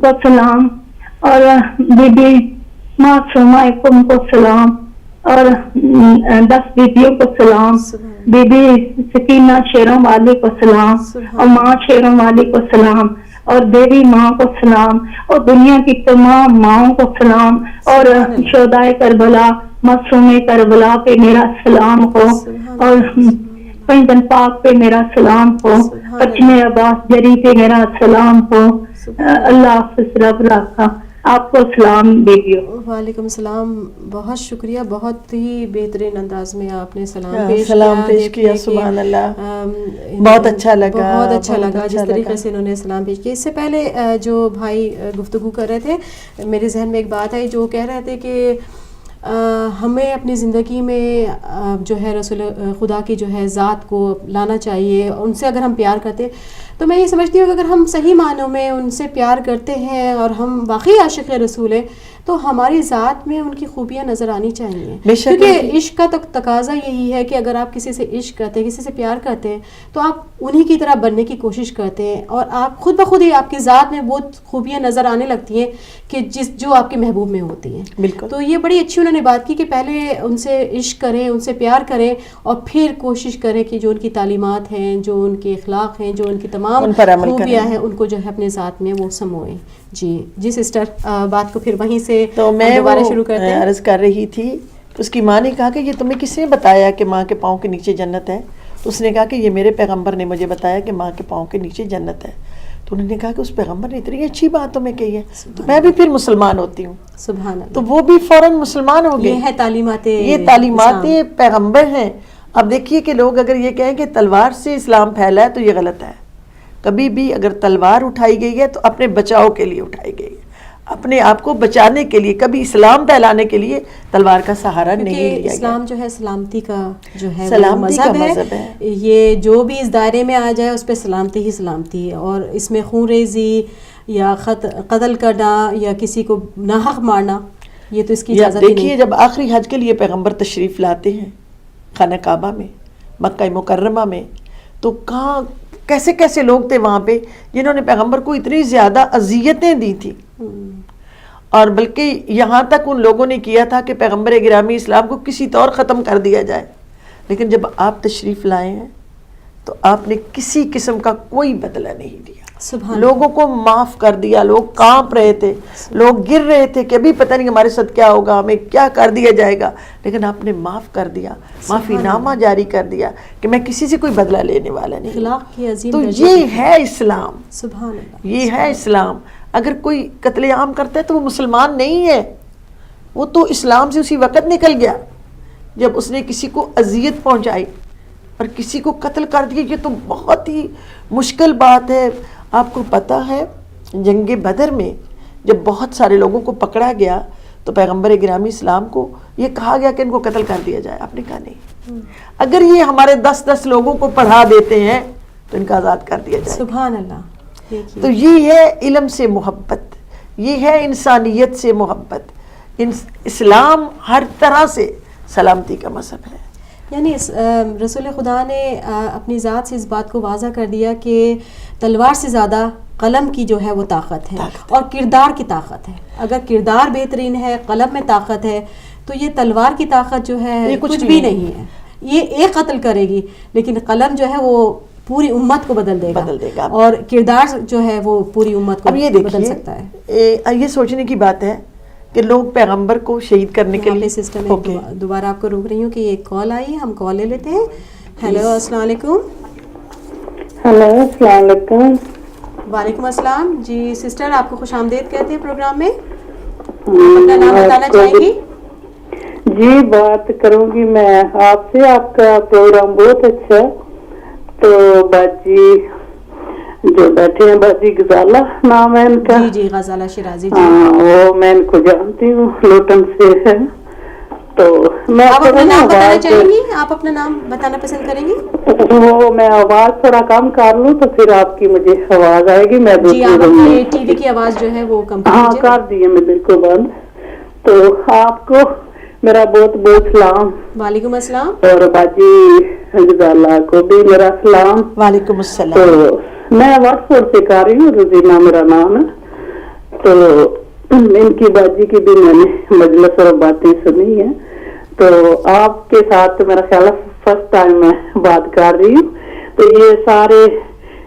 کو سلام, اور بی بی معصومہ کو سلام, اور 10 بیبیوں کو سلام, بی بی سکینہ شیروں والی کو سلام, اور ماں شیروں والی کو سلام, اور دیوی ماں کو سلام, اور دنیا کی تمام ماؤں کو سلام, اور شہدائے کربلا, معصوم کربلا پہ میرا سلام ہو, اور پنجن پاک پہ میرا سلام ہو, پچم عباس جری پہ میرا سلام ہو. اللہ حافظ, رب رکھا آپ کو سلام دیجیے. وعلیکم السلام, بہت شکریہ, بہت ہی بہترین انداز میں آپ نے سلام پیش کیا. سبحان اللہ, بہت اچھا لگا, بہت اچھا لگا جس طریقے سے انہوں نے سلام پیش کیا. اس سے پہلے جو بھائی گفتگو کر رہے تھے, میرے ذہن میں ایک بات آئی, جو کہہ رہے تھے کہ ہمیں اپنی زندگی میں جو ہے رسول خدا کی جو ہے ذات کو لانا چاہیے, ان سے اگر ہم پیار کرتے, تو میں یہ سمجھتی ہوں کہ اگر ہم صحیح معنوں میں ان سے پیار کرتے ہیں اور ہم واقعی عاشق رسول ہیں, تو ہماری ذات میں ان کی خوبیاں نظر آنی چاہیے. کیونکہ عشق کا تقاضا یہی ہے کہ اگر آپ کسی سے عشق کرتے ہیں, کسی سے پیار کرتے ہیں, تو آپ انہی کی طرح بننے کی کوشش کرتے ہیں, اور آپ خود بخود ہی آپ کی ذات میں وہ خوبیاں نظر آنے لگتی ہیں کہ جو آپ کے محبوب میں ہوتی ہیں. بالکل. تو یہ بڑی اچھی انہوں نے بات کی کہ پہلے ان سے عشق کریں, ان سے پیار کریں, اور پھر کوشش کریں کہ جو ان کی تعلیمات ہیں, جو ان کے اخلاق ہیں, جو ان کی تمام خوبیاں ہیں, ان کو جو ہے اپنے ذات میں وہ سموئیں. جی سسٹر, بات کو پھر وہیں سے تو میں دوبارہ شروع کرتے ہیں. عرض کر رہی تھی, اس کی ماں نے کہا کہ یہ تمہیں کس نے بتایا کہ ماں کے پاؤں کے نیچے جنت ہے؟ تو اس نے کہا کہ یہ میرے پیغمبر نے مجھے بتایا کہ ماں کے پاؤں کے نیچے جنت ہے. تو انہوں نے کہا کہ اس پیغمبر نے اتنی اچھی بات تمہیں کہی ہے, تو میں بھی پھر مسلمان ہوتی ہوں. سبحان اللہ. تو وہ بھی فوراً مسلمان ہو گئے. یہ ہے تعلیمات, یہ تعلیمات پیغمبر ہیں. اب دیکھیے کہ لوگ اگر یہ کہیں کہ تلوار سے اسلام پھیلا ہے, تو یہ غلط ہے. کبھی بھی اگر تلوار اٹھائی گئی ہے تو اپنے بچاؤ کے لیے اٹھائی گئی ہے, اپنے آپ کو بچانے کے لیے, کبھی اسلام پھیلانے کے لیے تلوار کا سہارا نہیں لیا گیا. اسلام جو ہے سلامتی کا جو ہے سلامتی کا مذہب ہے. یہ جو بھی اس دائرے میں آ جائے اس پہ سلامتی ہی سلامتی ہے, اور اس میں خون ریزی یا قتل کرنا یا کسی کو ناحق مارنا, یہ تو اس کی اجازت ہی نہیں. دیکھیے جب آخری حج کے لیے پیغمبر تشریف لاتے ہیں خانہ کعبہ میں, مکہ مکرمہ میں, تو کہاں کیسے کیسے لوگ تھے وہاں پہ جنہوں نے پیغمبر کو اتنی زیادہ اذیتیں دی تھی, اور بلکہ یہاں تک ان لوگوں نے کیا تھا کہ پیغمبر گرامی اسلام کو کسی طور ختم کر دیا جائے. لیکن جب آپ تشریف لائے ہیں تو آپ نے کسی قسم کا کوئی بدلہ نہیں دیا, لوگوں کو معاف کر دیا. لوگ کانپ رہے تھے, لوگ گر رہے تھے کہ ابھی پتہ نہیں ہمارے ساتھ کیا ہوگا, ہمیں کیا کر دیا جائے گا, لیکن آپ نے معاف کر دیا, معافی نامہ جاری کر دیا کہ میں کسی سے کوئی بدلہ لینے والا نہیں. تو یہ ہے اسلام. سبحان اللہ, یہ ہے اسلام. اگر کوئی قتل عام کرتا ہے تو وہ مسلمان نہیں ہے, وہ تو اسلام سے اسی وقت نکل گیا جب اس نے کسی کو اذیت پہنچائی اور کسی کو قتل کر دیا. یہ تو بہت ہی مشکل بات ہے. آپ کو پتہ ہے جنگ بدر میں جب بہت سارے لوگوں کو پکڑا گیا تو پیغمبر گرامی اسلام کو یہ کہا گیا کہ ان کو قتل کر دیا جائے. آپ نے کہا نہیں, اگر یہ ہمارے 10 لوگوں کو پڑھا دیتے ہیں تو ان کا آزاد کر دیا جائے. سبحان اللہ. تو یہ ہے علم سے محبت, یہ ہے انسانیت سے محبت. اسلام ہر طرح سے سلامتی کا مذہب ہے. یعنی رسول خدا نے اپنی ذات سے اس بات کو واضح کر دیا کہ تلوار سے زیادہ قلم کی جو ہے وہ طاقت ہے, اور کردار کی طاقت ہے. اگر کردار بہترین ہے, قلم میں طاقت ہے, تو یہ تلوار کی طاقت جو ہے کچھ بھی نہیں ہے. یہ ایک قتل کرے گی, لیکن قلم جو ہے وہ پوری امت کو بدل دے گا, اور کردار جو ہے وہ پوری امت کو بدل سکتا ہے. یہ سوچنے کی بات ہے کہ لوگ پیغمبر کو شہید کرنے کے لیے. سسٹم دوبارہ آپ کو روک رہی ہوں کہ یہ کال آئی, ہم کال لے لیتے ہیں. ہیلو, السلام علیکم. ہیلو, السلام علیکم. وعلیکم السلام. جی سسٹر, آپ کو خوش آمدید کہتے ہیں پروگرام میں. اپنا نام بتانا چاہیں گی؟ جی بات کروں گی میں آپ سے. آپ کا پروگرام بہت اچھا ہے. تو باجی جو بیٹھے ہیں, باجی غزالہ نام ہے ان کا. جی غزالہ شرازی. ہاں, وہ میں ان کو جانتی ہوں, لوٹن سے ہے. تو میں آپ اپنا نام بتانا چاہیں گی؟ آپ اپنا نام بتانا پسند کریں گی؟ وہ میں آواز تھوڑا کم کر لوں تو پھر آپ کی مجھے آواز آئے گی. میں جی آپ اپنے ٹی وی کی آواز جو ہے وہ کم کر دیجیے. ہاں کر دی ہے میں بالکل بند. تو آپ کو میرا بہت بہت سلام. وعلیکم السلام. اور باجی غزالہ کو بھی میرا سلام. وعلیکم السلام. تو میں واٹس فورڈ سے کر رہی ہوں, رضینہ میرا نام ہے. تو ان کی باجی کی بھی میں نے مجلس اور باتیں سنی ہیں. تو آپ کے ساتھ میرا خیال ہے فرسٹ ٹائم میں بات کر رہی ہوں. تو یہ سارے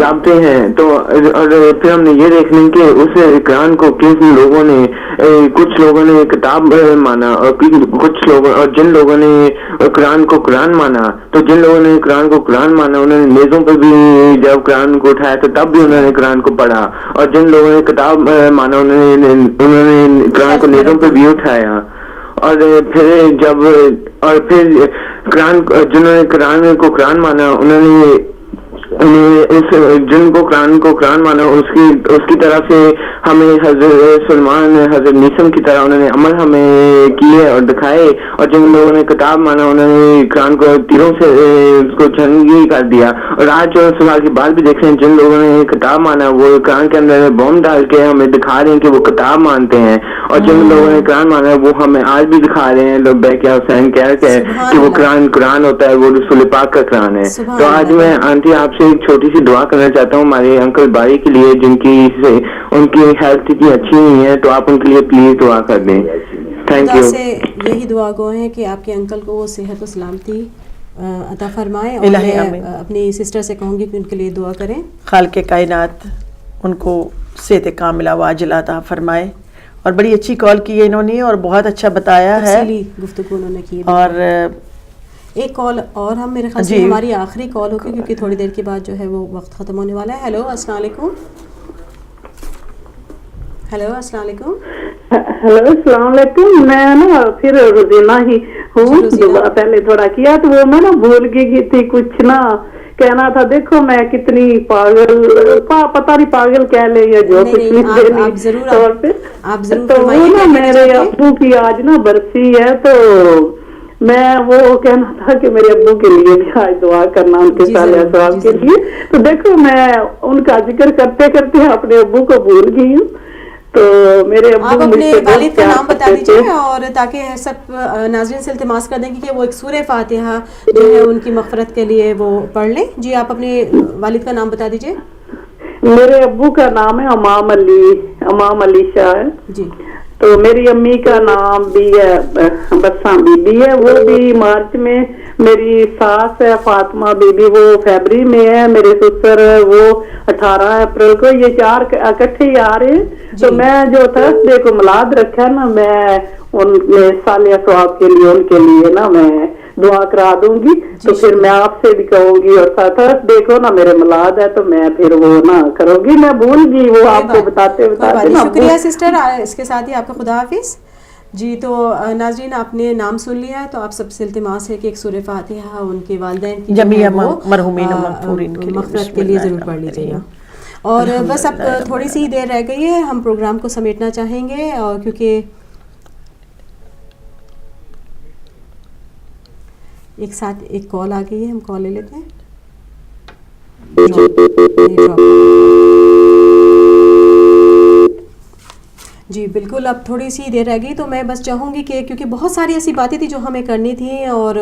ضابطے ہیں. تو اور پھر ہم نے یہ دیکھنا کہ اس قرآن کو کس لوگوں نے, کچھ لوگوں نے کتاب مانا اور کچھ لوگوں, اور جن لوگوں نے قرآن کو قرآن مانا, تو جن لوگوں نے قرآن کو قرآن مانا انہوں نے میزوں پہ بھی جب قرآن کو اٹھایا تو تب بھی انہوں نے قرآن کو پڑھا, اور جن لوگوں نے کتاب مانا انہوں نے قرآن کو میزوں پہ بھی اٹھایا. اور پھر قرآن, جنہوں نے قرآن کو قرآن مانا انہوں نے جن کو قرآن مانا اس کی طرف سے ہمیں حضرت سلمان حضرت نیسم کی طرح انہوں نے عمل ہمیں کیے اور دکھائے, اور جن لوگوں نے کتاب مانا انہوں نے قرآن کو تیروں سے اس کو جنگی کر دیا. اور آج صبح کی بات بھی دیکھ رہے ہیں, جن لوگوں نے کتاب مانا وہ قرآن کے اندر بم ڈال کے ہمیں دکھا رہے ہیں کہ وہ کتاب مانتے ہیں, اور جن لوگوں نے قرآن مانا وہ ہمیں آج بھی دکھا رہے ہیں لوگ بیکیا حسین کہہ کے کہ وہ قرآن ہوتا ہے, وہ رسول پاک کا قرآن ہے. تو آج میں آنٹی آپ سے ایک چھوٹی سی دعا کرنا چاہتا ہوں ہمارے انکل باری کے لیے جن کی ان کی ہیلتھ اتنی اچھی نہیں ہے, تو آپ ان کے لیے پلیز دعا کر دیں. Thank you. یہی دعا گو ہے کہ آپ کے انکل کو وہ صحت و سلامتی عطا فرمائے, اور میں اپنی سسٹر سے کہوں گی کہ ان کے لیے دعا کریں. خالق کائنات ان کو صحت کاملہ واجلہ عطا فرمائے. اور بڑی اچھی کال کی ہے انہوں نے اور بہت اچھا بتایا ہے, گفتگو انہوں نے کی. اور ایک کال اور ہم میرے خیال سے ہماری آخری کال ہوگی کیونکہ تھوڑی دیر کے بعد جو ہے وہ وقت ختم ہونے والا ہے. ہیلو السلام علیکم. ہیلو السلام علیکم. ہیلو السلام علیکم. میں نا پھر روزینہ ہی ہوں, پہلے تھوڑا کیا تو وہ میں نا بھول گئی تھی کچھ نا کہنا تھا. دیکھو میں کتنی پاگل, پتہ نہیں پاگل کہہ لے یا جو کچھ طور پہ, تو وہ نا میرے ابو کی آج نا برسی ہے, تو میں وہ کہنا تھا کہ میرے ابو کے لیے بھی آج دعا کرنا, ان کے سال ثواب کے لیے. تو دیکھو میں ان کا ذکر کرتے کرتے اپنے ابو کو بھول گئی ہوں. تو میرے ابو آپ اپنے والد کا نام بتا دیجیے, اور تاکہ سب ناظرین سے التماس کر دیں کہ وہ ایک سورہ فاتحہ جو ہے ان کی مغفرت کے لیے وہ پڑھ لیں. جی آپ اپنے والد کا نام بتا دیجیے. میرے ابو کا نام ہے امام علی شاہ ہے جی. تو میری امی کا نام بھی ہے بساں بی بی ہے, وہ بھی مارچ میں. میری ساس ہے فاطمہ بی بی, وہ فیبری میں ہے. میرے سسر وہ 18 اپریل کو. یہ 4 اکٹھے ہی آ رہے ہیں. تو میں جو تھرسڈے کو میلاد رکھا ہے نا, میں ان میں سالیہ ثواب کے لیے ان کے لیے نا میں دعا کرا دوں گی. تو پھر میں آپ سے بھی کہوں گی, اور تھرسڈے کو نا میرے میلاد ہے تو میں پھر وہ نا کروں گی. میں بھول گئی وہ آپ کو بتاتے. شکریہ سسٹر. اس کے ساتھ ہی آپ کا خدا حافظ. جی تو ناظرین آپ نے نام سن لیا ہے, تو آپ سب سے التماس ہے کہ ایک سورہ فاتحہ ان کے والدین کی جمیع مرحومین و مغفورین کے لیے مغفرت کے لیے ضرور پڑھ لیجیے گا. اور بس اب تھوڑی سی دیر رہ گئی ہے, ہم پروگرام کو سمیٹنا چاہیں گے, اور کیونکہ ایک ساتھ ایک کال آ گئی ہے, ہم کال لے لیتے ہیں. جی بالکل, اب تھوڑی سی دیر رہ گئی, تو میں بس چاہوں گی کہ کیونکہ بہت ساری ایسی باتیں تھیں جو ہمیں کرنی تھیں, اور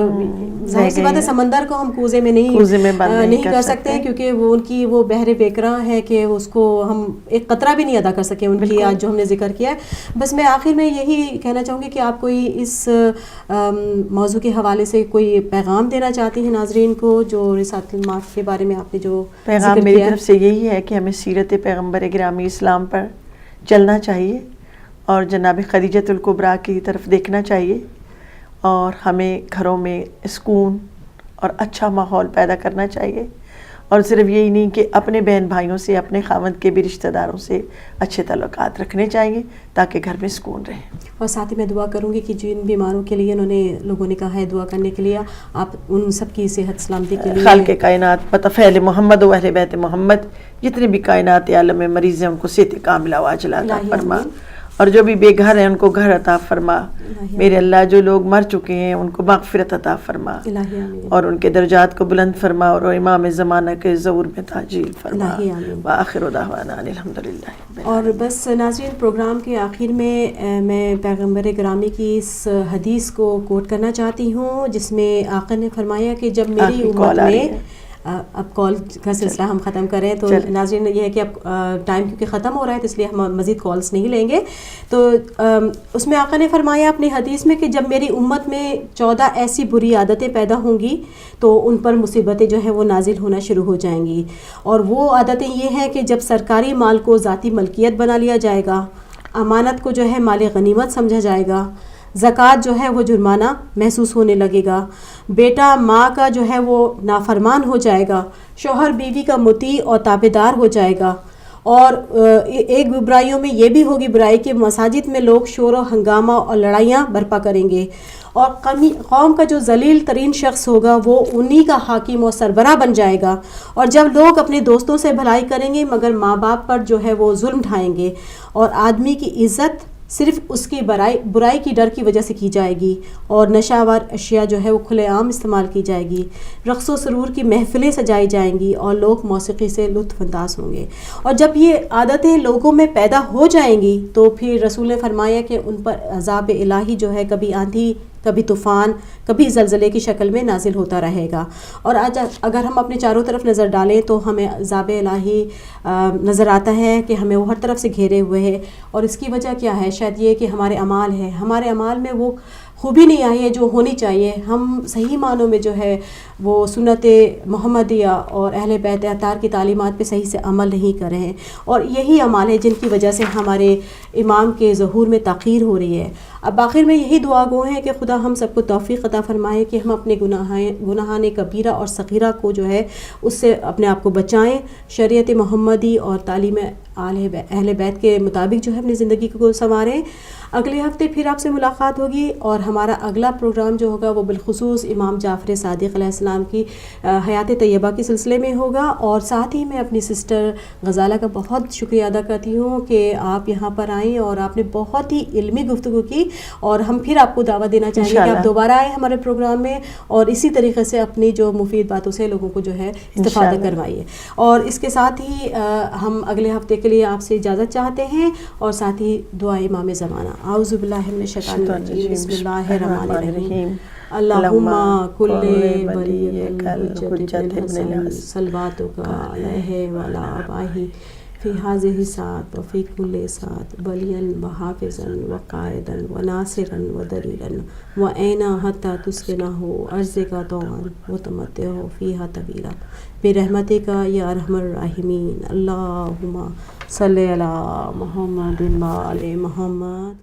ظاہر سی بات ہے سمندر کو ہم کوزے میں نہیں کر سکتے, کیونکہ وہ ان کی وہ بحر بیکراں ہے کہ اس کو ہم ایک قطرہ بھی نہیں ادا کر سکے ان کی آج جو ہم نے ذکر کیا ہے. بس میں آخر میں یہی کہنا چاہوں گی کہ آپ کوئی اس موضوع کے حوالے سے کوئی پیغام دینا چاہتی ہیں ناظرین کو, جو رسالۃ الماء کے بارے میں آپ نے جو پیغام میری طرف سے یہی ہے کہ ہمیں سیرت پیغمبر گرامی اسلام پر چلنا چاہیے, اور جناب خدیجۃ الکبریٰ کی طرف دیکھنا چاہیے, اور ہمیں گھروں میں سکون اور اچھا ماحول پیدا کرنا چاہیے. اور صرف یہی نہیں کہ اپنے بہن بھائیوں سے, اپنے خاوند کے بھی رشتہ داروں سے اچھے تعلقات رکھنے چاہیے تاکہ گھر میں سکون رہے. اور ساتھ ہی میں دعا کروں گی کہ جن بیماروں کے لیے لوگوں نے کہا ہے دعا کرنے کے لیے, آپ ان سب کی صحت سلامتی کے لیے خالق کائنات بطفیل محمد و اہل بیت محمد جتنے بھی کائنات عالم میں مریض ہیں ان کو صحت کاملہ واجلہ عطا فرما, اور جو بھی بے گھر ہیں ان کو گھر عطا فرما. میرے اللہ جو لوگ مر چکے ہیں ان کو مغفرت عطا فرما, اور ان کے درجات کو بلند فرما, اور امام زمانہ کے ظہور میں تاجیل فرما. وآخر دعوانا الحمدللہ. اور بس ناظرین پروگرام کے آخر میں میں پیغمبر گرامی کی اس حدیث کو کوٹ کرنا چاہتی ہوں, جس میں آقا نے فرمایا کہ جب میری امت میں اب کال کا سلسلہ ہم ختم کریں تو ناظرین یہ ہے کہ اب ٹائم کیونکہ ختم ہو رہا ہے تو اس لیے ہم مزید کالس نہیں لیں گے. تو اس میں آقا نے فرمایا اپنی حدیث میں کہ جب میری امت میں 14 ایسی بری عادتیں پیدا ہوں گی تو ان پر مصیبتیں جو ہیں وہ نازل ہونا شروع ہو جائیں گی. اور وہ عادتیں یہ ہیں کہ جب سرکاری مال کو ذاتی ملکیت بنا لیا جائے گا, امانت کو جو ہے مال غنیمت سمجھا جائے گا, زکوٰۃ جو ہے وہ جرمانہ محسوس ہونے لگے گا, بیٹا ماں کا جو ہے وہ نافرمان ہو جائے گا, شوہر بیوی کا مطیع اور تابعدار ہو جائے گا. اور ایک برائیوں میں یہ بھی ہوگی برائی کہ مساجد میں لوگ شور و ہنگامہ اور لڑائیاں برپا کریں گے, اور قوم کا جو ذلیل ترین شخص ہوگا وہ انہی کا حاکم اور سربراہ بن جائے گا. اور جب لوگ اپنے دوستوں سے بھلائی کریں گے مگر ماں باپ پر جو ہے وہ ظلم ڈھائیں گے, اور آدمی کی عزت صرف اس کی برائی کی ڈر کی وجہ سے کی جائے گی, اور نشہ آور اشیاء جو ہے وہ کھلے عام استعمال کی جائے گی, رقص و سرور کی محفلیں سجائی جائیں گی, اور لوگ موسیقی سے لطف انداز ہوں گے. اور جب یہ عادتیں لوگوں میں پیدا ہو جائیں گی تو پھر رسول نے فرمایا کہ ان پر عذاب الہی جو ہے کبھی آندھی, کبھی طوفان, کبھی زلزلے کی شکل میں نازل ہوتا رہے گا. اور آج اگر ہم اپنے چاروں طرف نظر ڈالیں تو ہمیں عذاب الہی نظر آتا ہے کہ ہمیں وہ ہر طرف سے گھیرے ہوئے ہے. اور اس کی وجہ کیا ہے؟ شاید یہ کہ ہمارے اعمال ہیں, ہمارے اعمال میں وہ خوبی نہیں آئی ہے جو ہونی چاہیے. ہم صحیح معنوں میں جو ہے وہ سنت محمدیہ اور اہل بیت اطہار کی تعلیمات پہ صحیح سے عمل نہیں کر رہے ہیں, اور یہی اعمال ہے جن کی وجہ سے ہمارے امام کے ظہور میں تاخیر ہو رہی ہے. اب آخر میں یہی دعا گو ہیں کہ خدا ہم سب کو توفیق عطا فرمائے کہ ہم اپنے گناہان کبیرہ اور صغیرہ کو جو ہے اس سے اپنے آپ کو بچائیں, شریعت محمدی اور تعلیم اہل بیت کے مطابق جو ہے اپنی زندگی کو سنواریں. اگلے ہفتے پھر آپ سے ملاقات ہوگی, اور ہمارا اگلا پروگرام جو ہوگا وہ بالخصوص امام جعفر صادق علیہ السلام کی حیات طیبہ کے سلسلے میں ہوگا. اور ساتھ ہی میں اپنی سسٹر غزالہ کا بہت شکریہ ادا کرتی ہوں کہ آپ یہاں پر آئیں اور آپ نے بہت ہی علمی گفتگو کی, اور ہم پھر آپ کو دعوت دینا چاہیں گے کہ آپ دوبارہ آئیں ہمارے پروگرام میں, اور اسی طریقے سے اپنی جو مفید باتوں سے لوگوں کو جو ہے استفادہ کروائیے. اور اس کے ساتھ ہی ہم اگلے ہفتے کے لیے آپ سے اجازت چاہتے ہیں, اور ساتھ ہی دعا امام زمانہ. اعوذ باللہ من الشیطان الرجیم, بسم اللہ الرحمن الرحیم. اللہم کل ولی الحجت الحسن صلواتک علیہ وعلی آبائہ فی هذه الساعة وفی کل ساعة ولیاً وحافظاً وقائداً وناصراً ودلیلاً وعینا حتی تسکنہ ارضک طوعاً وتمتعہ فیہا طویلا برحمتک یا ارحم الراحمین. اللہم صلی علی محمد و آل محمد.